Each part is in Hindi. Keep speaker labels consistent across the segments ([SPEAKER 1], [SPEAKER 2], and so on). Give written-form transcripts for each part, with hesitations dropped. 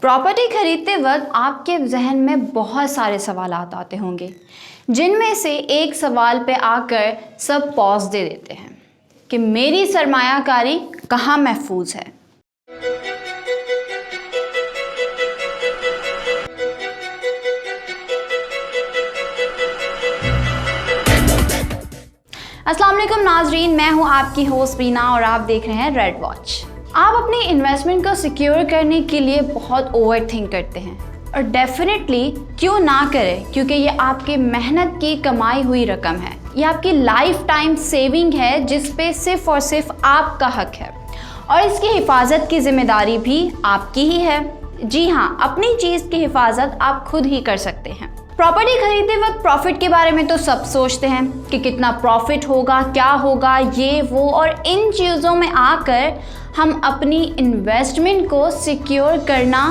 [SPEAKER 1] प्रॉपर्टी खरीदते वक्त आपके जहन में बहुत सारे सवालात आते होंगे, जिनमें से एक सवाल पे आकर सब पॉज दे देते हैं कि मेरी सरमायाकारी कहाँ महफूज है। अस्सलाम वालेकुम नाजरीन, मैं हूँ आपकी होस्ट रीना और आप देख रहे हैं रेड वॉच। आप अपनी इन्वेस्टमेंट को सिक्योर करने के लिए बहुत ओवर थिंक करते हैं और डेफिनेटली क्यों ना करें, क्योंकि ये आपकी मेहनत की कमाई हुई रकम है। ये आपकी लाइफ टाइम सेविंग है जिस पे सिर्फ और सिर्फ आपका हक है और इसकी हिफाजत की जिम्मेदारी भी आपकी ही है। जी हाँ, अपनी चीज़ की हिफाजत आप खुद ही कर सकते हैं। प्रॉपर्टी खरीदते वक्त प्रॉफिट के बारे में तो सब सोचते हैं कि कितना प्रॉफिट होगा, क्या होगा, ये वो, और इन चीज़ों में आकर हम अपनी इन्वेस्टमेंट को सिक्योर करना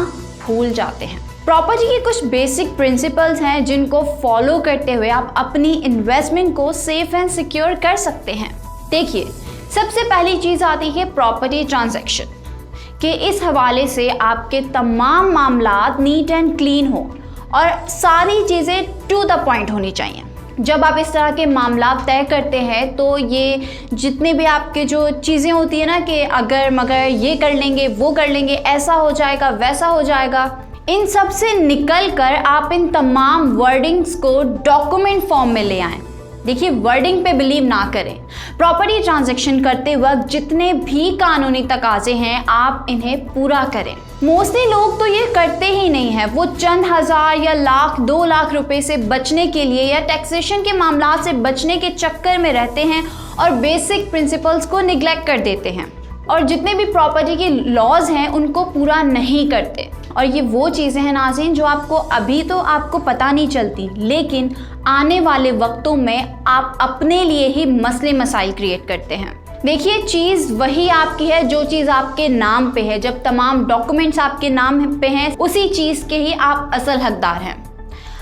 [SPEAKER 1] भूल जाते हैं। प्रॉपर्टी के कुछ बेसिक प्रिंसिपल्स हैं जिनको फॉलो करते हुए आप अपनी इन्वेस्टमेंट को सेफ एंड सिक्योर कर सकते हैं। देखिए, सबसे पहली चीज़ आती है प्रॉपर्टी ट्रांजैक्शन, कि इस हवाले से आपके तमाम मामलात नीट एंड क्लीन हो और सारी चीज़ें टू द पॉइंट होनी चाहिए। जब आप इस तरह के मामला तय करते हैं तो ये जितने भी आपके जो चीज़ें होती है ना कि अगर मगर ये कर लेंगे, वो कर लेंगे, ऐसा हो जाएगा, वैसा हो जाएगा, इन सब से निकल कर आप इन तमाम वर्डिंग्स को डॉक्यूमेंट फॉर्म में ले आएँ। देखिए, वर्डिंग पे बिलीव ना करें। प्रॉपर्टी ट्रांजैक्शन करते वक्त जितने भी कानूनी तकाजे हैं आप इन्हें पूरा करें। मोस्टली लोग तो ये करते ही नहीं है, वो चंद हज़ार या लाख 2 लाख रुपए से बचने के लिए या टैक्सेशन के मामला से बचने के चक्कर में रहते हैं और बेसिक प्रिंसिपल्स को निगलेक्ट कर देते हैं और जितने भी प्रॉपर्टी के लॉज हैं उनको पूरा नहीं करते। और ये वो चीज़ें हैं नाज़रीन जो आपको अभी तो आपको पता नहीं चलती, लेकिन आने वाले वक्तों में आप अपने लिए ही मसले मसाइल क्रिएट करते हैं। देखिए, चीज़ वही आपकी है जो चीज़ आपके नाम पे है। जब तमाम डॉक्यूमेंट्स आपके नाम पे हैं, उसी चीज़ के ही आप असल हकदार हैं।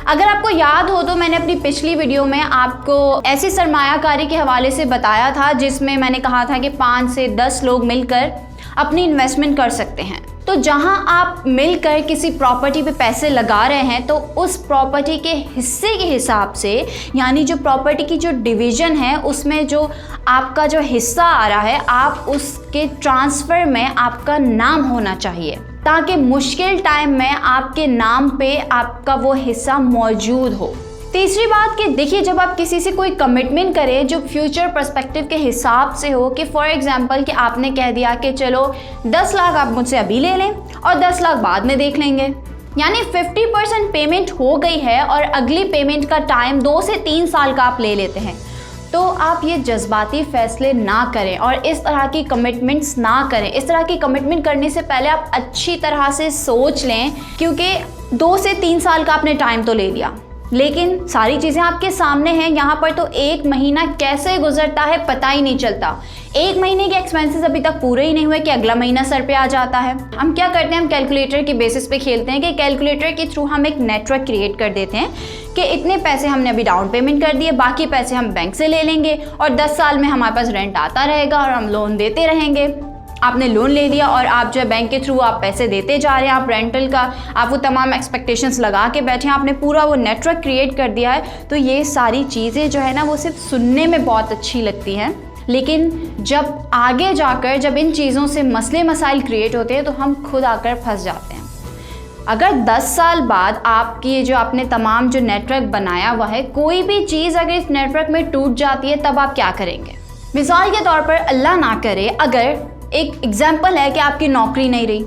[SPEAKER 1] अगर आपको याद हो तो मैंने अपनी पिछली वीडियो में आपको ऐसी सरमायाकारी के हवाले से बताया था जिसमें मैंने कहा था कि 5 से 10 लोग मिलकर अपनी इन्वेस्टमेंट कर सकते हैं। तो जहां आप मिलकर किसी प्रॉपर्टी पे पैसे लगा रहे हैं तो उस प्रॉपर्टी के हिस्से के हिसाब से, यानी जो प्रॉपर्टी की जो डिवीज़न है उसमें जो आपका जो हिस्सा आ रहा है, आप उसके ट्रांसफ़र में आपका नाम होना चाहिए ताकि मुश्किल टाइम में आपके नाम पे आपका वो हिस्सा मौजूद हो। तीसरी बात कि देखिए, जब आप किसी से कोई कमिटमेंट करें जो फ्यूचर पर्सपेक्टिव के हिसाब से हो, कि फॉर एग्जांपल कि आपने कह दिया कि चलो 10 लाख आप मुझसे अभी ले लें और 10 लाख बाद में देख लेंगे, यानी 50% पेमेंट हो गई है और अगली पेमेंट का टाइम 2 से 3 साल का आप ले लेते हैं, तो आप ये जज्बाती फैसले ना करें और इस तरह की कमिटमेंट्स ना करें। इस तरह की कमिटमेंट करने से पहले आप अच्छी तरह से सोच लें, क्योंकि 2 से 3 साल का आपने टाइम तो ले लिया, लेकिन सारी चीज़ें आपके सामने हैं। यहाँ पर तो 1 महीना कैसे गुजरता है पता ही नहीं चलता। 1 महीने के एक्सपेंसेस अभी तक पूरे ही नहीं हुए कि अगला महीना सर पे आ जाता है। हम क्या करते हैं, हम कैलकुलेटर की बेसिस पे खेलते हैं कि कैलकुलेटर के थ्रू हम एक नेटवर्क क्रिएट कर देते हैं कि इतने पैसे हमने अभी डाउन पेमेंट कर दिए, बाकी पैसे हम बैंक से ले लेंगे और 10 साल में हमारे पास रेंट आता रहेगा और हम लोन देते रहेंगे। आपने लोन ले लिया और आप जो है बैंक के थ्रू आप पैसे देते जा रहे हैं, आप रेंटल का आप वो तमाम एक्सपेक्टेशंस लगा के बैठे हैं, आपने पूरा वो नेटवर्क क्रिएट कर दिया है। तो ये सारी चीज़ें जो है ना वो सिर्फ सुनने में बहुत अच्छी लगती हैं, लेकिन जब आगे जाकर जब इन चीज़ों से मसले मसाइल क्रिएट होते हैं तो हम खुद आकर फंस जाते हैं। अगर 10 साल बाद आपकी जो आपने तमाम जो नेटवर्क बनाया हुआ है, कोई भी चीज़ अगर इस नेटवर्क में टूट जाती है तब आप क्या करेंगे? मिसाल के तौर पर अल्लाह ना करे, अगर एक एग्जाम्पल है कि आपकी नौकरी नहीं रही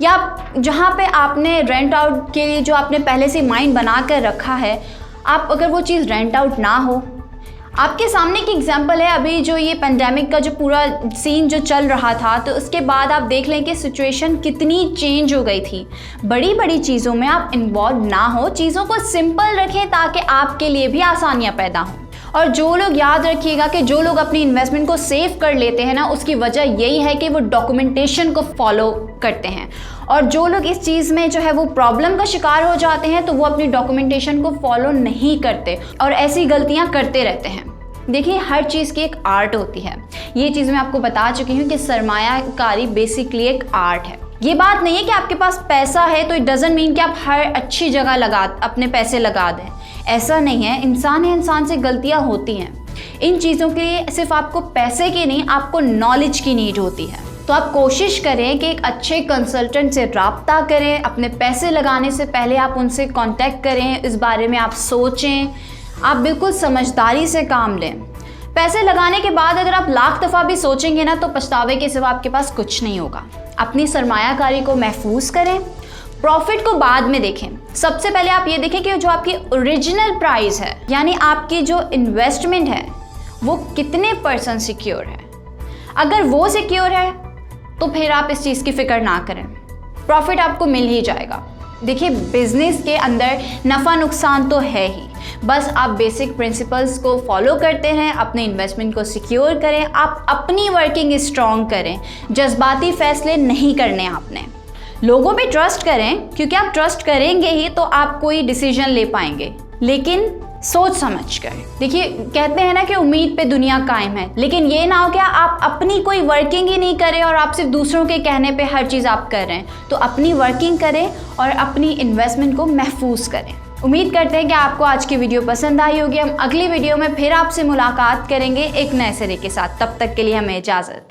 [SPEAKER 1] या जहाँ पे आपने रेंट आउट के लिए जो आपने पहले से माइंड बना कर रखा है, आप अगर वो चीज़ रेंट आउट ना हो, आपके सामने की एग्जांपल है अभी जो ये पेंडेमिक का जो पूरा सीन जो चल रहा था, तो उसके बाद आप देख लें कि सिचुएशन कितनी चेंज हो गई थी। बड़ी बड़ी चीज़ों में आप इन्वॉल्व ना हो, चीज़ों को सिंपल रखें ताकि आपके लिए भी आसानियाँ पैदा हों। और जो लोग याद रखिएगा कि जो लोग अपनी इन्वेस्टमेंट को सेव कर लेते हैं ना, उसकी वजह यही है कि वो डॉक्यूमेंटेशन को फॉलो करते हैं। और जो लोग इस चीज़ में जो है वो प्रॉब्लम का शिकार हो जाते हैं तो वो अपनी डॉक्यूमेंटेशन को फॉलो नहीं करते और ऐसी गलतियां करते रहते हैं। देखिए, हर चीज़ की एक आर्ट होती है। ये चीज़ मैं आपको बता चुकी हूँ कि सरमायाकारी बेसिकली एक आर्ट है। ये बात नहीं है कि आपके पास पैसा है तो इट डजंट मीन कि आप हर अच्छी जगह अपने पैसे लगा दें। ऐसा नहीं है, इंसान है, इंसान से गलतियां होती हैं। इन चीज़ों के लिए सिर्फ आपको पैसे की नहीं, आपको नॉलेज की नीड होती है। तो आप कोशिश करें कि एक अच्छे कंसल्टेंट से राब्ता करें। अपने पैसे लगाने से पहले आप उनसे कांटेक्ट करें, इस बारे में आप सोचें, आप बिल्कुल समझदारी से काम लें। पैसे लगाने के बाद अगर आप लाख दफ़ा भी सोचेंगे ना तो पछतावे के सिवा आपके पास कुछ नहीं होगा। अपनी सरमायाकारी को महफूज करें, प्रॉफिट को बाद में देखें। सबसे पहले आप ये देखें कि जो आपकी ओरिजिनल प्राइस है, यानी आपकी जो इन्वेस्टमेंट है वो कितने % सिक्योर है। अगर वो सिक्योर है तो फिर आप इस चीज़ की फिक्र ना करें, प्रॉफिट आपको मिल ही जाएगा। देखिए, बिजनेस के अंदर नफ़ा नुकसान तो है ही, बस आप बेसिक प्रिंसिपल्स को फॉलो करते हैं, अपने इन्वेस्टमेंट को सिक्योर करें, आप अपनी वर्किंग स्ट्रॉन्ग करें, जज्बाती फैसले नहीं करने आपने। लोगों पे ट्रस्ट करें, क्योंकि आप ट्रस्ट करेंगे ही तो आप कोई डिसीजन ले पाएंगे, लेकिन सोच समझ कर। देखिए, कहते हैं ना कि उम्मीद पे दुनिया कायम है, लेकिन ये ना हो कि आप अपनी कोई वर्किंग ही नहीं करें और आप सिर्फ दूसरों के कहने पे हर चीज़ आप कर रहे हैं। तो अपनी वर्किंग करें और अपनी इन्वेस्टमेंट को महफूज करें। उम्मीद करते हैं कि आपको आज की वीडियो पसंद आई होगी। हम अगली वीडियो में फिर आपसे मुलाकात करेंगे एक नए सिरे के साथ। तब तक के लिए हमें इजाज़त।